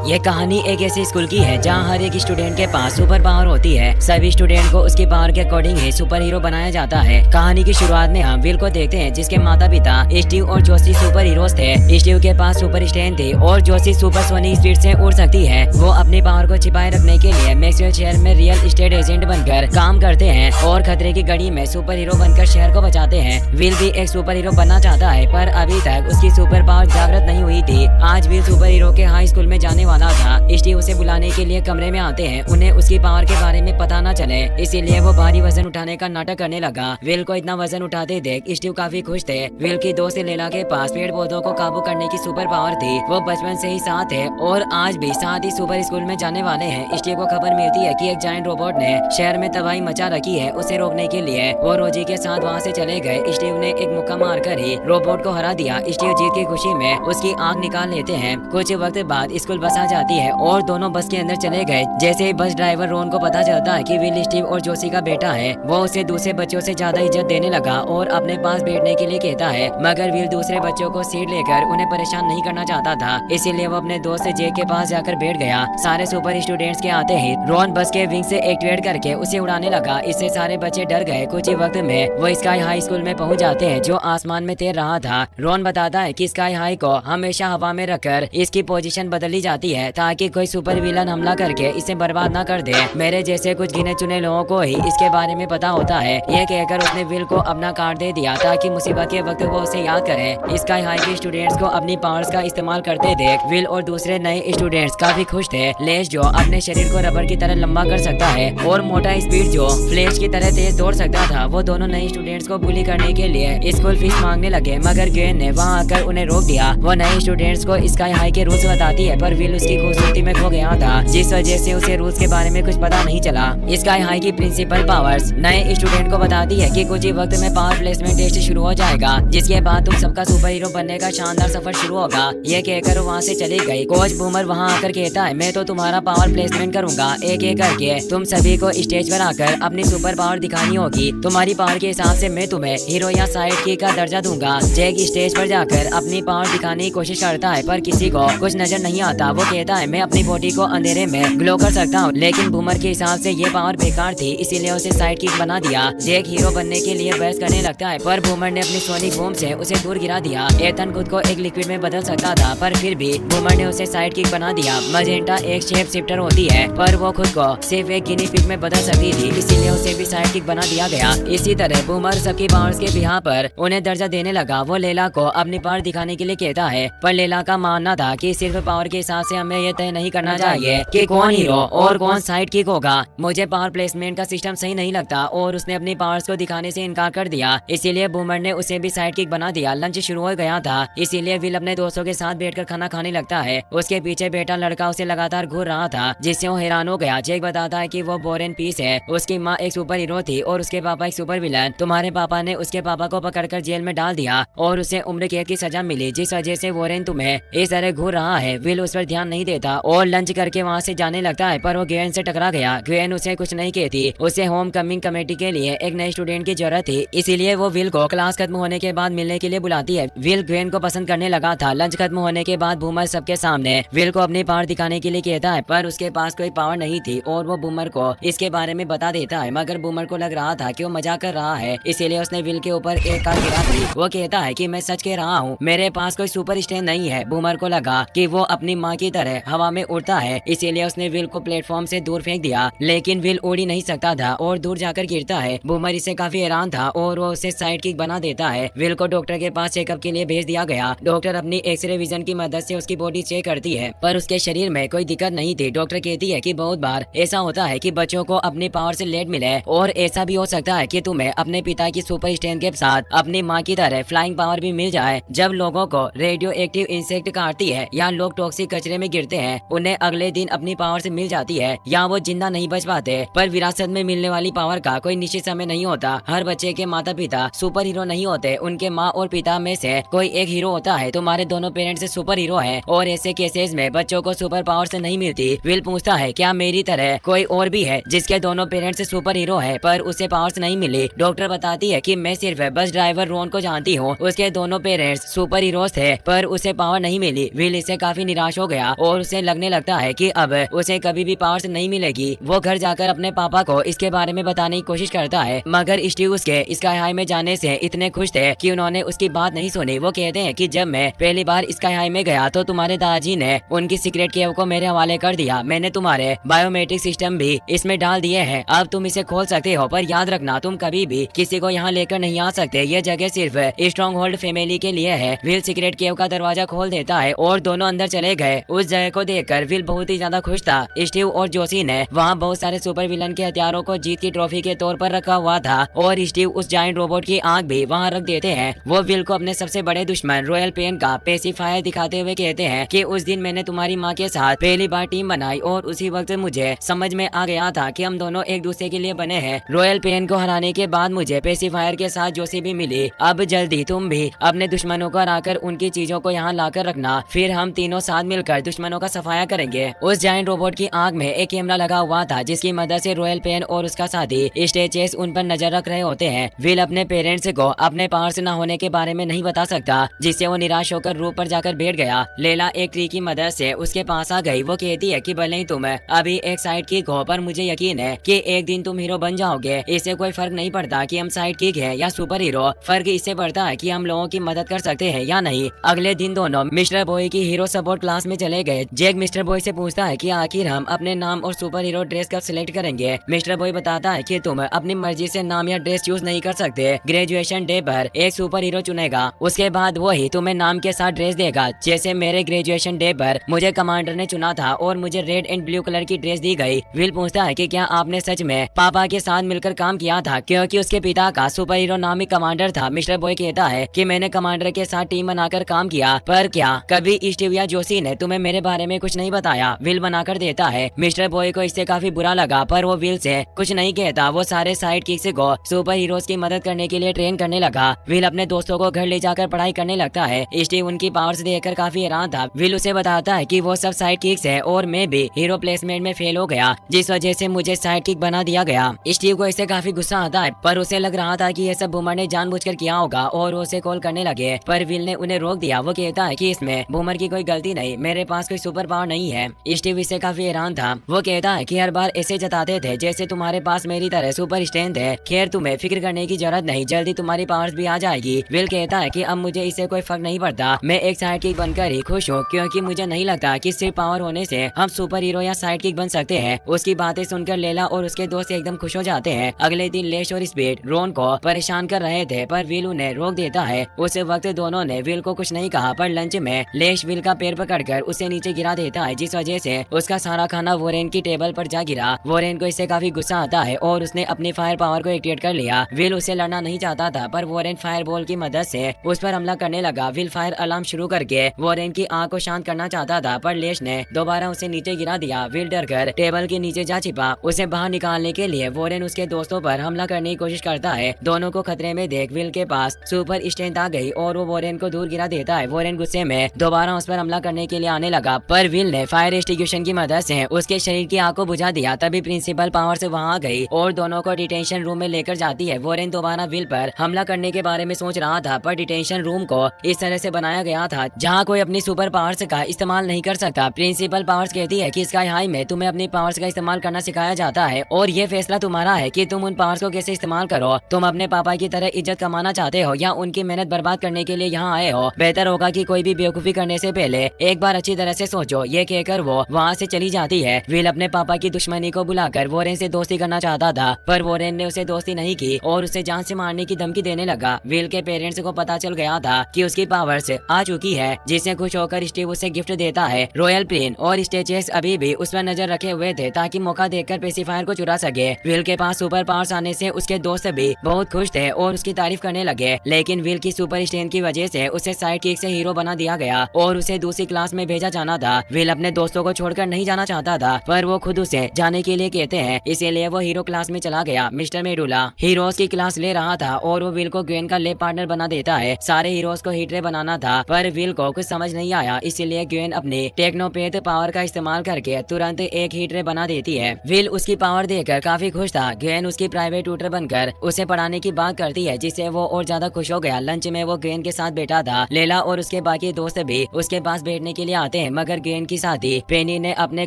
ये कहानी एक ऐसे स्कूल की है जहाँ हर एक स्टूडेंट के पास सुपर पावर होती है। सभी स्टूडेंट को उसकी पावर के अकॉर्डिंग ही सुपर हीरो बनाया जाता है। कहानी की शुरुआत में हम विल को देखते हैं जिसके माता पिता स्टीव और जोसी सुपर हीरोज थे। स्टीव के पास सुपर स्ट्रेंथ थी और जोसी सुपर सोनिक स्पीड से उड़ सकती है। वो अपनी पावर को छिपाए रखने के लिए मैक्सवेल शहर में रियल एस्टेट एजेंट बनकर काम करते हैं और खतरे की घड़ी में सुपर हीरो बनकर शहर को बचाते हैं। विल भी एक सुपर हीरो बनना चाहता है पर अभी तक उसकी सुपर पावर जागृत नहीं हुई थी। आज विल सुपर हीरो के हाई स्कूल में जाने वाला था। स्टीव उसे बुलाने के लिए कमरे में आते हैं। उन्हें उसकी पावर के बारे में पता न चले इसीलिए वो भारी वजन उठाने का नाटक करने लगा। विल को इतना वजन उठाते देख स्टीव काफी खुश थे। विल की दोस्त लेला के पास पेड़ पौधों को काबू करने की सुपर पावर थी। वो बचपन से ही साथ है और आज भी साथ ही सुपर स्कूल में जाने वाले हैं। स्टीव को खबर मिलती है कि एक जायंट रोबोट ने शहर में तबाही मचा रखी है। उसे रोकने के लिए वो रोजी के साथ वहाँ से चले गए। स्टीव ने एक मुक्का मारकर ही रोबोट को हरा दिया। स्टीव जीत की खुशी में उसकी आंख निकाल लेते हैं। कुछ वक्त बाद स्कूल बस आ जाती है और दोनों बस के अंदर चले गए। जैसे ही बस ड्राइवर रोन को पता चलता है कि विल स्टीव और जोसी का बेटा है, वो उसे दूसरे बच्चों से ज्यादा इज्जत देने लगा और अपने पास बैठने के लिए कहता है। मगर विल दूसरे बच्चों को सीट लेकर उन्हें परेशान नहीं करना चाहता था, इसीलिए वो अपने दोस्त जेक के पास जाकर बैठ गया। सारे सुपर स्टूडेंट्स के आते ही रोन बस के विंग से एक्टिवेट करके उसे उड़ाने लगा। इससे सारे बच्चे डर गए। कुछ ही वक्त में वो स्काई हाई स्कूल में पहुंच जाते हैं जो आसमान में तैर रहा था। रोन बताता है कि स्काई हाई को हमेशा हवा में रखकर इसकी पोजीशन बदली जाती है ताकि कोई सुपर विलन हमला करके इसे बर्बाद न कर दे। मेरे जैसे कुछ गिने चुने लोगों को ही इसके बारे में पता होता है। यह कहकर उसने विल को अपना कार्ड दे दिया ताकि मुसीबत के वक्त वो उसे याद करे। स्काई हाई के स्टूडेंट्स को अपनी पावर्स का इस्तेमाल करते देख विल और दूसरे नए स्टूडेंट्स काफी खुश थे। लेस जो अपने शरीर को रबर की तरह लंबा कर सकता है और मोटा स्पीड जो फ्लैश की तरह तेज दौड़ सकता था, वो दोनों नए स्टूडेंट्स को बुली करने के लिए स्कूल फीस मांगने लगे। मगर ग्वेन ने वहाँ आकर उन्हें रोक दिया। वो नए स्टूडेंट्स को स्काई हाई के रूल्स बताती है पर विल उसकी खूबसूरती में खो गया था, जिस वजह से उसे रूल्स के बारे में कुछ पता नहीं चला। स्काई हाई की प्रिंसिपल पावर्स नए स्टूडेंट को बताती है कि कुछ ही वक्त में पावर प्लेसमेंट टेस्ट शुरू हो जाएगा, जिसके बाद तुम सबका सुपर हीरो बनने का शानदार सफर शुरू होगा। ये कहकर वहाँ से चली गई। कोच बूमर वहाँ आकर कहता है, मैं तो तुम्हारा पावर प्लेसमेंट करूंगा। एक एक करके तुम सभी को स्टेज पर आकर अपनी सुपर पावर दिखानी होगी। तुम्हारी पावर के हिसाब से मैं तुम्हें हीरो या साइड की का दर्जा दूंगा। जैक स्टेज पर जाकर अपनी पावर दिखाने की कोशिश करता है पर किसी को कुछ नजर नहीं आता। वो कहता है, मैं अपनी बॉडी को अंधेरे में ग्लो कर सकता हूँ, लेकिन बूमर के हिसाब से ये पावर बेकार थी, इसीलिए उसे साइड किक बना दिया। जैक हीरो बनने के लिए बहस करने लगता है पर बूमर ने अपनी सोनिक बूम से उसे दूर गिरा दिया। एथन खुद को एक लिक्विड में बदल सकता था पर फिर भी बूमर ने उसे साइड किक बना दिया। मजेंटा एक शेप शिफ्टर होती है पर वो खुद को सिर्फ एक गिनी पिग में बदल सकती थी, इसीलिए उसे भी साइड किक बना दिया गया। इसी तरह बूमर सबकी पावर्स के बिहार पर उन्हें दर्जा देने लगा। वो लेला को अपनी पावर दिखाने के लिए कहता है पर लेला का मानना था कि सिर्फ पावर के हिसाब से हमें यह तय नहीं करना चाहिए कि कौन हीरो और कौन साइड किक होगा। मुझे पावर प्लेसमेंट का सिस्टम सही नहीं लगता और उसने अपनी पावर्स को दिखाने से इनकार कर दिया, इसीलिए बूमर ने उसे भी साइड किक बना दिया। लंच शुरू हो गया था, इसीलिए विल अपने दोस्तों के साथ बैठकर खाना खाने लगता है। उसके पीछे बैठा लड़का उसे लगातार घूर रहा था, जिससे वो हैरान हो गया। जैक बताता है कि वो बोरेन पीस है। उसकी माँ एक सुपर हीरो थी और उसके पापा एक सुपर विलन। तुम्हारे पापा ने उसके पापा को पकड़कर जेल में डाल दिया और उसे उम्र कैद की सजा मिली, जिस वजह से वोरेन तुम्हें इस तरह घूर रहा है। विल उस पर ध्यान नहीं देता और लंच करके वहाँ से जाने लगता है पर वो ग्वेन से टकरा गया। ग्वेन उसे कुछ नहीं कहती। उसे होम कमिंग कमेटी के लिए एक नए स्टूडेंट की जरूरत थी, इसीलिए वो विल को क्लास खत्म होने के बाद मिलने के लिए बुलाती है। विल ग्वेन को पसंद करने लगा था। लंच खत्म होने के बाद बूमर सबके सामने विल को अपनी पावर दिखाने के लिए कहता है पर उसके पास कोई पावर नहीं थी और वो बूमर को इसके बारे में बता देता है। मगर बूमर को लग रहा था कि वो मजाक कर रहा है, इसीलिए उसने विल के ऊपर एक कार गिरा दी। वो कहता है कि मैं सच कह रहा हूँ, मेरे पास कोई सुपर स्ट्रेंथ नहीं है। बूमर को लगा कि वो अपनी माँ की तरह हवा में उड़ता है, इसीलिए उसने विल को प्लेटफॉर्म से दूर फेंक दिया, लेकिन विल उड़ ही नहीं सकता था और दूर जाकर गिरता है। बूमर इससे काफी हैरान था और वो उसे साइड किक बना देता है। विल को डॉक्टर के पास चेकअप के लिए भेज दिया गया। डॉक्टर अपनी एक्सरे विजन की मदद से उसकी बॉडी चेक करती है पर उसके शरीर में कोई दिक्कत नहीं थी। डॉक्टर कहती है कि बहुत बार ऐसा होता है कि बच्चों को अपनी पावर से लेट मिले और ऐसा भी हो सकता है कि तुम्हें अपने पिता की सुपर स्ट्रेंथ के साथ अपनी माँ की तरह फ्लाइंग पावर भी मिल जाए। जब लोगों को रेडियो एक्टिव इंसेक्ट काटती है या लोग टॉक्सिक कचरे में गिरते हैं, उन्हें अगले दिन अपनी पावर से मिल जाती है या वो जिंदा नहीं बच पाते। पर विरासत में मिलने वाली पावर का कोई निश्चित समय नहीं होता। हर बच्चे के माता पिता सुपर हीरो नहीं होते, उनके माँ और पिता में से कोई एक हीरो होता है। तुम्हारे दोनों पेरेंट्स सुपर हीरो है और ऐसे केसेस में बच्चों को सुपर पावर से नहीं मिलती। विल पूछता है, क्या मेरी तरह कोई और भी है जिसके दोनों पेरेंट्स सुपर हीरो है पर उसे पावर्स नहीं मिली? डॉक्टर बताती है कि मैं सिर्फ बस ड्राइवर रोन को जानती हूँ, उसके दोनों पेरेंट्स सुपर हीरोज थे पर उसे पावर नहीं मिली। विल इससे काफी निराश हो गया और उसे लगने लगता है कि अब उसे कभी भी पावर्स नहीं मिलेगी। वो घर जाकर अपने पापा को इसके बारे में बताने की कोशिश करता है, मगर स्टीव उसके स्काई हाई में जाने से इतने खुश थे कि उन्होंने उसकी बात नहीं सुनी। वो कहते हैं कि जब मैं पहली बार स्काई हाई में गया तो तुम्हारे दादाजी ने उनकी सीक्रेट केव को मेरे हवाले कर दिया। मैंने तुम्हारे बायोमेट्रिक सिस्टम भी इसमें डाल दिए हैं, अब तुम इसे खोल सकते हो, पर याद रखना तुम कभी भी किसी को यहाँ लेकर नहीं आ सकते। ये जगह सिर्फ स्ट्रॉन्ग होल्ड फैमिली के लिए है। विल सीक्रेट केव का दरवाजा खोल देता है और दोनों अंदर चले गए। उस जगह को देखकर विल बहुत ही ज्यादा खुश था। स्टीव और जोशी ने वहाँ बहुत सारे सुपर विलन के हथियारों को जीत की ट्रॉफी के तौर पर रखा हुआ था और स्टीव उस जायंट रोबोट की आंख भी वहाँ रख देते हैं। वो विल को अपने सबसे बड़े दुश्मन रॉयल पेन का पेसिफायर दिखाते हुए कहते हैं कि उस दिन मैंने तुम्हारी माँ के साथ पहली बार टीम बनाई और उसी वक्त मुझे समझ में आ गया था कि हम दोनों एक दूसरे के लिए बने हैं। रॉयल पेन को हराने के बाद मुझे पेसिफायर के साथ जोशी भी मिली। अब जल्दी तुम भी अपने दुश्मनों को हराकर उनकी चीजों को यहाँ लाकर रखना, फिर हम तीनों साथ मिलकर दुश्मनों का सफाया करेंगे। उस जायंट रोबोट की आंख में एक कैमरा लगा हुआ था जिसकी मदद से रॉयल पेन और उसका साथी स्टेचेस उन पर नजर रख रहे होते हैं। विल अपने पेरेंट्स को अपने पावर्स न होने के बारे में नहीं बता सकता, जिससे वो निराश होकर रूप पर जाकर बैठ गया। लेला एक ट्री की मदद से उसके पास आ गई। वो कहती है कि भले ही तुम अभी एक साइड किक हो, पर मुझे यकीन है कि एक दिन तुम हीरो बन जाओगे। इससे कोई फर्क नहीं पड़ता कि हम साइड किक है या सुपर हीरो, फर्क इससे पड़ता है कि हम लोगों की मदद कर सकते हैं या नहीं। अगले दिन दोनों मिस्टर बॉय की हीरो सपोर्ट क्लास में चले गए। जैक मिस्टर बॉय से पूछता है कि आखिर हम अपने नाम और सुपर हीरो ड्रेस कब सिलेक्ट करेंगे। मिस्टर बॉय बताता है कि तुम अपनी मर्जी से नाम या ड्रेस चूज नहीं कर सकते। ग्रेजुएशन डे पर एक सुपर हीरो चुनेगा, उसके बाद वो ही तुम्हें नाम के साथ ड्रेस देगा। जैसे मेरे ग्रेजुएशन डे पर मुझे कमांडर ने चुना था और मुझे रेड एंड ब्लू कलर की ड्रेस दी गई। विल पूछता है कि क्या आपने सच में पापा के साथ मिलकर काम किया था, क्योंकि उसके पिता का सुपर हीरो नाम ही कमांडर था। मिस्टर बॉय कहता है कि मैंने कमांडर के साथ टीम बनाकर काम किया, पर क्या कभी स्टीव या जोशी ने तुम्हें मेरे बारे में कुछ नहीं बताया। विल बनाकर देता है। मिस्टर बॉय को इससे काफी बुरा लगा, पर वो विल से कुछ नहीं कहता। वो सारे साइड किक्स को सुपर हीरोज की मदद करने के लिए ट्रेन करने लगा। विल अपने दोस्तों को घर ले जाकर पढ़ाई करने लगता है। स्टीव उनकी पावर्स देखकर काफी हैरान था। विल उसे बताता है कि वो सब साइड किक्स है और मैं भी हीरो प्लेसमेंट में फेल हो गया, जिस वजह से मुझे साइड किक बना दिया गया। स्टीव को इससे काफी गुस्सा आता है, पर उसे लग रहा था कि ये सब बूमर ने जानबूझकर किया होगा और वो उसे कॉल करने लगे, पर विल ने उन्हें रोक दिया। वो कहता है कि इसमें बूमर की कोई गलती नहीं, मेरे पास कोई सुपर पावर नहीं है। स्टीव इससे काफी हैरान था। वो कहता है कि हर बार ऐसे जताते थे जैसे तुम्हारे पास मेरी तरह सुपर स्ट्रेंथ है। खैर तुम्हें फिक्र करने की जरूरत नहीं, जल्दी तुम्हारी पावर्स भी आ जाएगी। विल कहता है कि अब मुझे इससे कोई फर्क नहीं पड़ता, मैं एक साइड किक बनकर ही खुश हूँ, क्योंकि मुझे नहीं लगता कि सिर्फ पावर होने से हम सुपर हीरो या साइड किक बन सकते हैं। उसकी बातें सुनकर लेला और उसके दोस्त एकदम खुश हो जाते हैं। अगले दिन लेश और स्पीड रोन को परेशान कर रहे थे, पर विल उन्हें रोक देता है। उस वक्त दोनों ने विल को कुछ नहीं कहा, पर लंच में लेश विल का पैर पकड़कर उसे नीचे गिरा देता है, जिस वजह से उसका सारा खाना वोरेन की टेबल पर जा गिरा। वोरेन को इससे काफी गुस्सा आता है और उसने अपनी फायर पावर को एक्टिवेट कर लिया। विल उसे लड़ना नहीं चाहता था, पर वोरेन फायर बॉल की मदद से उस पर हमला करने लगा। विल फायर अलार्म शुरू करके वोरेन की आंख को शांत करना चाहता था, पर लेश ने दोबारा उसे नीचे गिरा दिया। विल डरकर टेबल के नीचे जा छिपा। उसे बाहर निकालने के लिए वोरेन उसके दोस्तों पर हमला करने की कोशिश करता है। दोनों को खतरे में देख विल के पास सुपर स्ट्रेंथ आ गई और वो वोरेन को दूर गिरा देता है। वोरेन गुस्से में दोबारा उस पर हमला करने के लिए आने लगा, पर विल ने फायर एक्सटिंग्विशन की मदद से उसके शरीर की आग को बुझा दिया। तभी प्रिंसिपल पावर से वहाँ आ गई और दोनों को डिटेंशन रूम में लेकर जाती है। वोरेन दोबारा विल पर हमला करने के बारे में सोच रहा था, पर डिटेंशन रूम को इस तरह से बनाया गया था जहाँ कोई अपनी सुपर पावर्स का इस्तेमाल नहीं कर सकता। प्रिंसिपल पावर्स कहती है कि स्काई हाई में तुम्हें अपनी पावर्स का इस्तेमाल करना सिखाया जाता है और ये फैसला तुम्हारा है कि तुम उन पावर्स को कैसे इस्तेमाल करो। तुम अपने पापा की तरह इज्जत कमाना चाहते हो या उनकी मेहनत बर्बाद करने के लिए यहाँ आए हो। बेहतर होगा कि कोई भी बेवकूफी करने से पहले एक बार अच्छी तरह से सोचो। ये कहकर वो वहाँ से चली जाती है। विल अपने पापा की दुश्मनी को बुलाकर वोरेन से दोस्ती करना चाहता था, पर वोरेन ने उसे दोस्ती नहीं की और उसे जान से मारने की धमकी देने लगा। विल के पेरेंट्स को पता चल गया था कि उसकी पावर्स आ चुकी है, जिससे खुश होकर स्टीव उसे गिफ्ट देता है। रॉयल पेन और स्टेचेस अभी भी उस पर नजर रखे हुए थे ताकि मौका देखकर पेसिफायर को चुरा सके। विल के पास सुपर पावर्स आने से उसके दोस्त भी बहुत खुश थे और उसकी तारीफ करने लगे, लेकिन विल की सुपर स्ट्रेंथ की वजह से उसे साइड किक से हीरो बना दिया गया और उसे दूसरी क्लास में भेजा जाना था। विल अपने दोस्तों को छोड़कर नहीं जाना चाहता था, पर वो खुद उसे जाने के लिए कहते हैं, इसीलिए वो हीरो क्लास में चला गया। मिस्टर मेडुला हीरोज की क्लास ले रहा था और वो विल को ग्वेन का लैब पार्टनर बना देता है। सारे हीरोज को हीटरे बनाना था, पर विल को कुछ समझ नहीं आया, इसीलिए ग्वेन अपनी टेक्नोपैथ पावर का इस्तेमाल करके तुरंत एक हीटरे बना देती है। विल उसकी पावर देखकर काफी खुश था। ग्वेन उसकी प्राइवेट ट्यूटर बनकर उसे पढ़ाने की बात करती है, जिससे वो और ज्यादा खुश हो गया। लंच में वो ग्वेन के साथ बैठा था। लेला और उसके बाकी दोस्त भी उसके पास बैठने के लिए आते जाते हैं, मगर ग्वेन की साथी पेनी ने अपने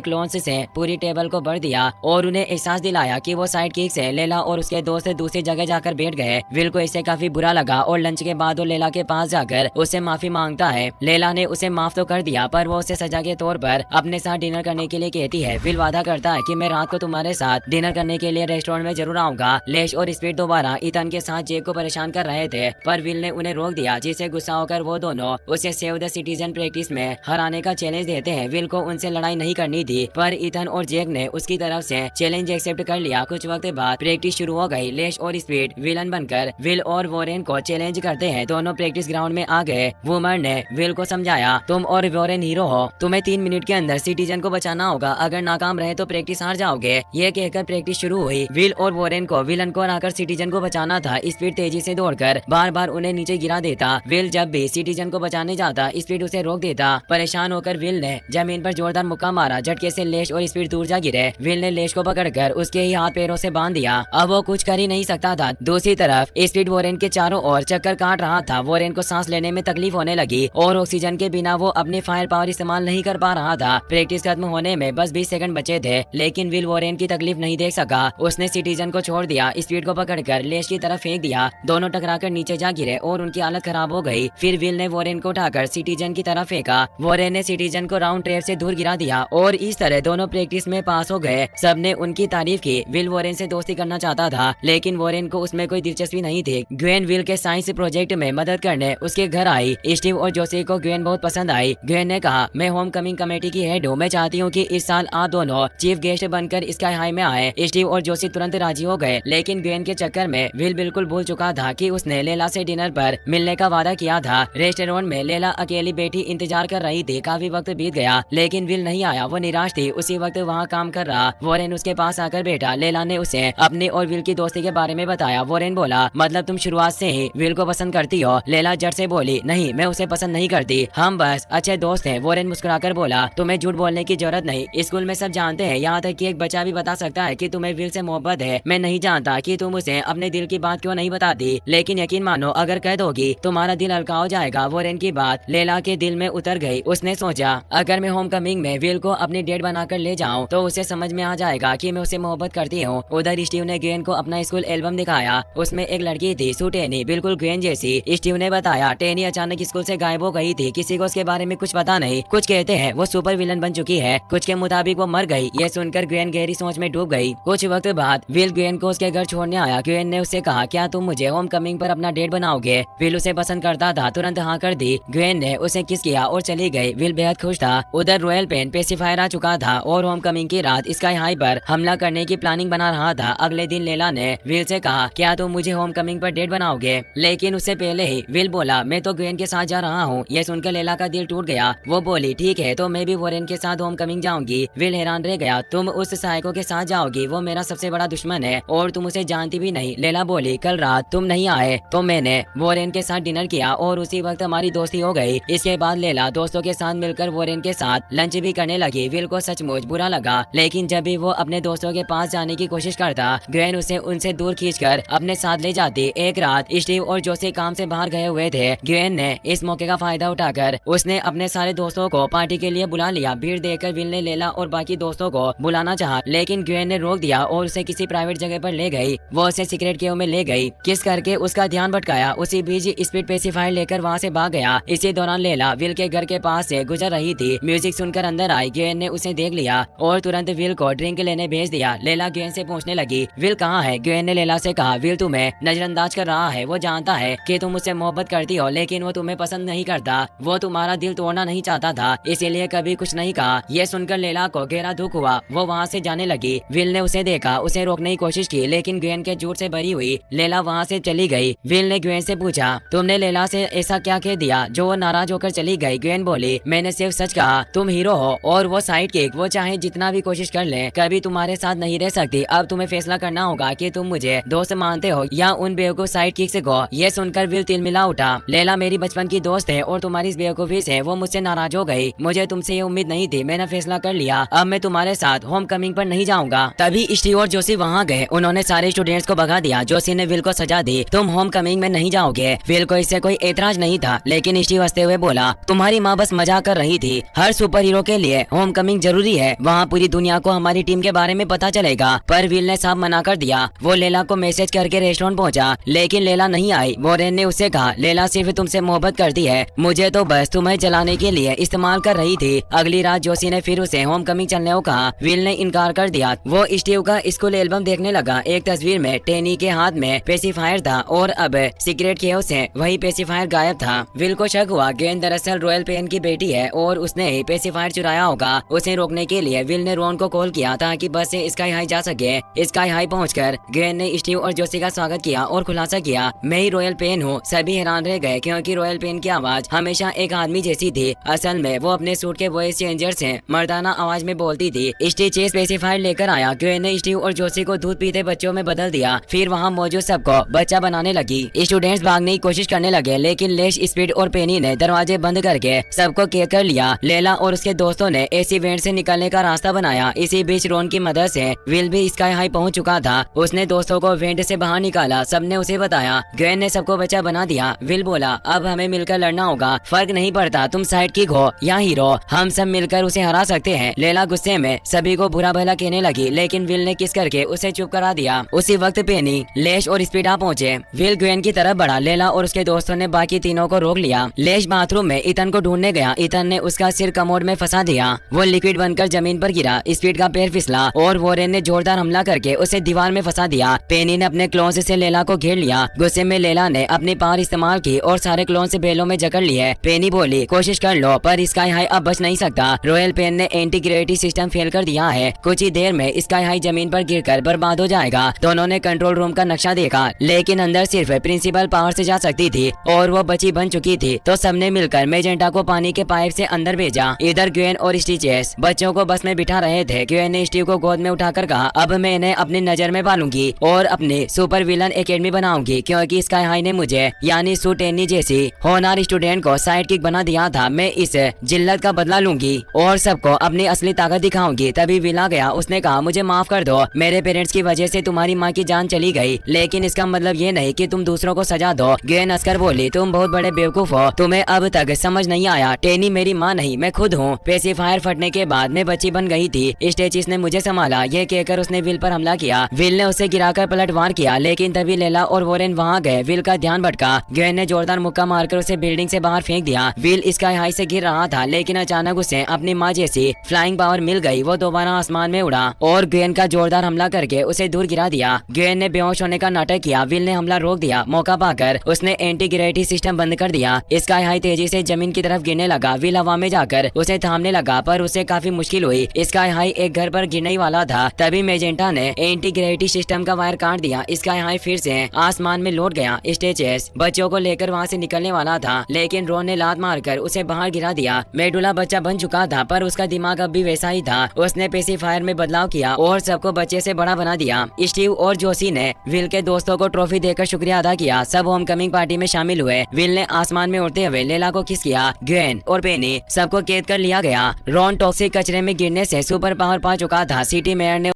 क्लोन्स से पूरी टेबल को भर दिया और उन्हें एहसास दिलाया कि वो साइड किक से लेला और उसके दोस्त दूसरी जगह जाकर बैठ गए। विल को इससे काफी बुरा लगा और लंच के बाद वो लेला के पास जाकर उससे माफी मांगता है। लेला ने उसे माफ तो कर दिया, पर वो उसे सजा के तौर पर अपने साथ डिनर करने के लिए कहती है। विल वादा करता है कि मैं रात को तुम्हारे साथ डिनर करने के लिए रेस्टोरेंट में जरूर आऊंगा। लेश और स्पीड दोबारा ईथन के साथ जेक को परेशान कर रहे थे, पर विल ने उन्हें रोक दिया, जिससे गुस्सा होकर वो दोनों उसे सेव द सिटीजन प्रैक्टिस में हराने का चैलेंज देते हैं। विल को उनसे लड़ाई नहीं करनी थी, पर ईथन और जेक ने उसकी तरफ से चैलेंज एक्सेप्ट कर लिया। कुछ वक्त बाद प्रैक्टिस शुरू हो गई। लेश और स्पीड विलन बनकर विल और वॉरेन को चैलेंज करते हैं। दोनों प्रैक्टिस ग्राउंड में आ गए। वुमर ने विल को समझाया, तुम और वॉरेन हीरो हो, तुम्हें 3 मिनट के अंदर सिटीजन को बचाना होगा, अगर नाकाम रहे तो प्रैक्टिस हार जाओगे। ये कहकर प्रैक्टिस शुरू हुई। विल और वॉरेन को विलन को हराकर सिटीजन को बचाना था। स्पीड तेजी से दौड़कर बार बार उन्हें नीचे गिरा देता। विल जब भी सिटीजन को बचाने जाता, स्पीड उसे रोक देता। परेशान होकर विल ने जमीन पर जोरदार मुक्का मारा। झटके से लेश और स्पीड दूर जा गिरे। विल ने लेश को पकड़कर उसके ही हाथ पैरों से बांध दिया। अब वो कुछ कर ही नहीं सकता था। दूसरी तरफ स्पीड वॉरेन के चारों ओर चक्कर काट रहा था। वॉरेन को सांस लेने में तकलीफ होने लगी और ऑक्सीजन के बिना वो अपनी फायर पावर इस्तेमाल नहीं कर पा रहा था। प्रैक्टिस खत्म होने में बस 20 सेकंड बचे थे, लेकिन विल वॉरेन की तकलीफ नहीं देख सका। उसने सिटीजन को छोड़ दिया, स्पीड को पकड़कर लेश की तरफ फेंक दिया। दोनों टकराकर नीचे जा गिरे और उनकी हालत खराब हो गई। फिर विल ने वॉरेन को उठाकर सिटीजन की तरफ फेंका। वॉरेन ने सिटीजन को राउंड ट्रैप से दूर गिरा दिया और इस तरह दोनों प्रैक्टिस में पास हो गए। सबने उनकी तारीफ की। विल वॉरेन से दोस्ती करना चाहता था, लेकिन वॉरेन को उसमें कोई दिलचस्पी नहीं थी। ग्वेन विल के साइंस प्रोजेक्ट में मदद करने उसके घर आई। स्टीव और जोशी को ग्वेन बहुत पसंद आई। ग्वेन ने कहा, मैं होम कमिंग कमेटी की हेड हूँ, मैं चाहती हूँ कि इस साल आप दोनों चीफ गेस्ट बनकर स्काई हाई में आए। स्टीव और जोशी तुरंत राजी हो गए, लेकिन ग्वेन के चक्कर में विल बिल्कुल भूल चुका था कि उसने लेला से डिनर पर मिलने का वादा किया था। रेस्टोरेंट में लेला अकेली बैठी इंतजार कर रही थी। काफी वक्त बीत गया, लेकिन विल नहीं आया। वो निराश थी। उसी वक्त वहाँ काम कर रहा वॉरेन उसके पास आकर बैठा। लेला ने उसे अपने और विल की दोस्ती के बारे में बताया। वॉरेन बोला, मतलब तुम शुरुआत से ही विल को पसंद करती हो? लेला जट से बोली, नहीं, मैं उसे पसंद नहीं करती, हम बस अच्छे दोस्त हैं। वॉरेन मुस्कुराकर बोला, तुम्हें झूठ बोलने की जरूरत नहीं, स्कूल में सब जानते हैं, यहाँ तक कि एक बच्चा भी बता सकता है कि तुम्हें विल से मोहब्बत है। मैं नहीं जानता कि तुम उसे अपने दिल की बात क्यों नहीं बताती, लेकिन यकीन मानो अगर कह दोगी तुम्हारा दिल हल्का हो जाएगा। वॉरेन की बात लेला के दिल में उतर गई। उसने सोचा, अगर मैं होम कमिंग में विल को अपनी डेट बनाकर ले जाऊं तो उसे समझ में आ जाएगा कि मैं उसे मोहब्बत करती हूँ। उधर स्टीव ने ग्वेन को अपना स्कूल एल्बम दिखाया। उसमें एक लड़की थी, सू टेनी, बिल्कुल ग्वेन जैसी। स्टीव ने बताया, टेनी अचानक स्कूल से गायब हो गई थी, किसी को उसके बारे में कुछ पता नहीं। कुछ कहते हैं वो सुपर विलन बन चुकी है, कुछ के मुताबिक वो मर गई। ये सुनकर ग्वेन गहरी सोच में डूब गई। कुछ वक्त बाद विल ग्वेन को उसके घर छोड़ने आया। ग्वेन ने उससे कहा, क्या तुम मुझे होम कमिंग पर अपना डेट बनाओगे? विल उसे पसंद करता था, तुरंत हाँ कर दी। ग्वेन ने उसे किस किया और चली गई। विल बेहद खुश था। उधर रॉयल पेन पेसिफायर आ चुका था और होम कमिंग की रात स्काई हाई पर हमला करने की प्लानिंग बना रहा था। अगले दिन लेला ने विल से कहा, क्या तुम मुझे होम कमिंग पर डेट बनाओगे? लेकिन उससे पहले ही विल बोला, मैं तो ग्वेन के साथ जा रहा हूँ। ये सुनकर लेला का दिल टूट गया। वो बोली, ठीक है, तो मैं भी वॉरेन के साथ होम कमिंग जाऊंगी। विल हैरान रह गया, तुम उस साइको के साथ जाओगी? वो मेरा सबसे बड़ा दुश्मन है और तुम उसे जानती भी नहीं। लेला बोली, कल रात तुम नहीं आए तो मैंने वॉरेन के साथ डिनर किया और उसी वक्त हमारी दोस्ती हो गई। इसके बाद लेला दोस्तों के साथ मिलकर वॉरेन के साथ लंच भी करने लगी। विल को सचमुच बुरा लगा, लेकिन जब भी वो अपने दोस्तों के पास जाने की कोशिश करता, ग्वेन उसे उनसे दूर खींचकर अपने साथ ले जाती। एक रात स्टीव और जोशी काम से बाहर गए हुए थे। ग्वेन ने इस मौके का फायदा उठाकर उसने अपने सारे दोस्तों को पार्टी के लिए बुला लिया। भीड़ देखकर विल ने लेला और बाकी दोस्तों को बुलाना चाहा, लेकिन ग्वेन ने रोक दिया और उसे किसी प्राइवेट जगह पर ले गई। वो उसे सीक्रेट केव में ले गई, किस करके उसका ध्यान भटकाया। उसी बीच स्पीड पेसिफायर लेकर वहाँ से भाग गया। इसी दौरान लेला विल के घर के पास से गुजर रही थी। म्यूजिक सुनकर अंदर आई। ग्वेन ने उसे देख लिया और तुरंत विल को ड्रिंक लेने भेज दिया। लेला ग्वेन से पूछने लगी, विल कहाँ है? ग्वेन ने लेला से कहा, विल तुम्हें नजरअंदाज कर रहा है। वो जानता है कि तुम उससे मोहब्बत करती हो, लेकिन वो तुम्हें पसंद नहीं करता। वो तुम्हारा दिल तोड़ना नहीं चाहता था, इसीलिए कभी कुछ नहीं कहा। ये सुनकर लेला को गहरा दुख हुआ। वो वहाँ से जाने लगी। विल ने उसे देखा, उसे रोकने की कोशिश की, लेकिन ग्वेन के झूठ से भरी हुई लेला वहाँ से चली गई। विल ने ग्वेन से पूछा, तुमने लेला से ऐसा क्या कह दिया जो वो नाराज होकर चली गई? ग्वेन बोली, मैंने सिर्फ सच कहा, तुम हीरो हो और वो साइड किक। वो चाहे जितना भी कोशिश कर ले, कभी तुम्हारे साथ नहीं रह सकती। अब तुम्हें फैसला करना होगा कि तुम मुझे दोस्त मानते हो या उन बेवकूफ साइड किक से गो। ये सुनकर विल तिलमिला उठा। लेला मेरी बचपन की दोस्त है और तुम्हारी इस बेवकूफी से वो मुझसे नाराज हो गई। मुझे तुमसे ये उम्मीद नहीं थी। मैंने फैसला कर लिया, अब मैं तुम्हारे साथ होम कमिंग पर नहीं जाऊंगा। तभी स्टीव और जोशी वहाँ गए। उन्होंने सारे स्टूडेंट्स को भगा दिया। जोशी ने विल को सजा दी, तुम होम कमिंग में नहीं जाओगे। विल को इससे कोई एतराज नहीं था, लेकिन स्टीव हंसते हुए बोला, तुम्हारी माँ बस मजाक कर रही थी। हर सुपर हीरो के लिए होम कमिंग जरूरी है, वहाँ पूरी दुनिया को हमारी टीम के बारे में पता चलेगा। पर विल ने साफ मना कर दिया। वो लेला को मैसेज करके रेस्टोरेंट पहुंचा, लेकिन लेला नहीं आई। वॉरेन ने उससे कहा, लेला सिर्फ तुमसे मोहब्बत करती है, मुझे तो बस तुम्हें जलाने के लिए इस्तेमाल कर रही थी। अगली रात जोशी ने फिर उसे होम कमिंग चलने को कहा। विल ने इनकार कर दिया। वो स्टीव का स्कूल एल्बम देखने लगा। एक तस्वीर में टेनी के हाथ में पेसिफायर था और अब सीक्रेट केओस से वही पेसिफायर गायब था। विल को शक हुआ गेन दरअसल रॉयल पेन की बेटी है और उसने ही पेसिफायर चुराया होगा। उसे रोकने के लिए विल ने रॉन को कॉल किया ताकि बस से स्काई हाई जा सके। स्काई हाई पहुंचकर गेन ने स्टीव और जोशी का स्वागत किया और खुलासा किया, मैं ही रॉयल पेन हूँ। सभी हैरान रह गए क्योंकि रॉयल पेन की आवाज हमेशा एक आदमी जैसी थी। असल में वो अपने सूट के वॉइस चेंजर से मर्दाना आवाज में बोलती थी। स्टीव चेस पेसिफायर लेकर आया। गेन ने स्टीव और जोशी को दूध पीते बच्चों में बदल दिया। फिर वहाँ मौजूद सबको बच्चा बनाने लगी। स्टूडेंट्स भागने की कोशिश करने लगे, लेकिन लेश, स्पीड और पेनी ने दरवाजे बंद करके सबको कैद कर लिया। लेला और उसके दोस्तों ने एसी वेंट से निकलने का रास्ता बनाया। इसी बीच रॉन की मदद से विल भी स्काई हाई पहुंच चुका था। उसने दोस्तों को वेंट से बाहर निकाला। सबने उसे बताया। ग्वेन ने सबको बच्चा बना दिया। विल बोला, अब हमें मिलकर लड़ना होगा, फर्क नहीं पड़ता तुम साइड किक हो या हीरो, हम सब मिलकर उसे हरा सकते हैं। लेला गुस्से में सभी को बुरा भला कहने लगी, लेकिन विल ने किस करके उसे चुप करा दिया। उसी वक्त पेनी, लेश और स्पीड आ पहुंचे। विल ग्वेन की तरफ बढ़ा। लेला और उसके दोस्तों ने बाकी तीनों को रोक लिया। लेश बाथरूम में इथन को ढूंढने गया। इथन ने उसका सिर कमोड में फंसा दिया। वो लिक्विड बनकर जमीन पर गिरा। स्पीड का पैर फिसला और वॉरेन ने जोरदार हमला करके उसे दीवार में फंसा दिया। पेनी ने अपने क्लोन से लेला को घेर लिया। गुस्से में लेला ने अपनी पावर इस्तेमाल की और सारे क्लोन से बेलों में जकड़ लिए। पेनी बोली, कोशिश कर लो पर स्काई हाई अब बच नहीं सकता। रॉयल पेन ने एंटी ग्रेविटी सिस्टम फेल कर दिया है। कुछ ही देर में स्काई हाई जमीन पर गिरकर बर्बाद हो जाएगा। दोनों ने कंट्रोल रूम का नक्शा देखा, लेकिन अंदर सिर्फ प्रिंसिपल पावर से जा सकती थी और वो बची बन चुकी थी। तो सबने मिलकर मेजेंटा को पानी के पाइप से अंदर भेजा। इधर ग्वेन और स्टीचेस बच्चों को बस में बिठा रहे थे। ग्वेन ने स्टीव को गोद में उठाकर कहा, अब मैं इन्हें अपनी नजर में पालूंगी और अपनी सुपर विलन एकेडमी बनाऊंगी, क्योंकि स्काई हाई ने मुझे यानी सू टेनी जैसी होनहार स्टूडेंट को साइड किक बना दिया था। मैं इस जिल्लत का बदला लूंगी और सबको अपनी असली ताकत दिखाऊंगी। तभी विल आ गया। उसने कहा, मुझे माफ कर दो, मेरे पेरेंट्स की वजह से तुम्हारी माँ की जान चली गई, लेकिन इसका मतलब ये नहीं कि तुम दूसरों को सजा दो। ग्वेन हंसकर बोली, तुम बहुत बड़े बेवकूफ हो, तुम्हें अब तक समझ नहीं आया। टेनी मेरी माँ नहीं, मैं खुद हूँ। पेसिफायर फटने के बाद मैं बच्ची बन गई थी। स्टेचिस ने मुझे संभाला। ये कहकर उसने विल पर हमला किया। विल ने उसे गिराकर पलटवार किया, लेकिन तभी लेला और वॉरेन वहाँ गए। विल का ध्यान भटका। ग्वेन ने जोरदार मुक्का मारकर उसे बिल्डिंग से बाहर फेंक दिया। विल स्काई हाई से गिर रहा था, लेकिन अचानक उसे अपनी माँ जैसी फ्लाइंग पावर मिल गई। वो दोबारा आसमान में उड़ा और ग्वेन का जोरदार हमला करके उसे दूर गिरा दिया। ग्वेन ने बेहोश होने का नाटक किया। विल ने हमला रोक दिया। मौका पाकर उसने एंटी ग्रेविटी सिस्टम बंद कर दिया। स्काई हाई तेजी से जमीन की तरफ गिरने लगा। विल हवा में जाकर उसे थामने लगा, पर उसे काफी मुश्किल हुई। स्काई हाई एक घर पर गिरने वाला था। तभी मेजेंटा ने एंटी ग्रेविटी सिस्टम का वायर काट दिया। स्काई हाई फिर से आसमान में लौट गया। स्टेचेस बच्चों को लेकर वहाँ से निकलने वाला था, लेकिन रॉन ने लात मारकर उसे बाहर गिरा दिया। मेडुला बच्चा बन चुका था, पर उसका दिमाग अब भी वैसा ही था। उसने पेसिफायर में बदलाव किया और सबको बच्चे से बड़ा बना दिया। स्टीव और जोशी ने विल के दोस्तों को ट्रॉफी देकर शुक्रिया अदा किया। सब होम कमिंग पार्टी में शामिल हुए। विल ने आसमान में उड़ते हुए लेला को किस किया। ग्वेन और पेनी सबको कैद कर लिया गया। रॉन टॉक्सिक कचरे में गिरने से सुपर पावर पा चुका था। सिटी मेयर ने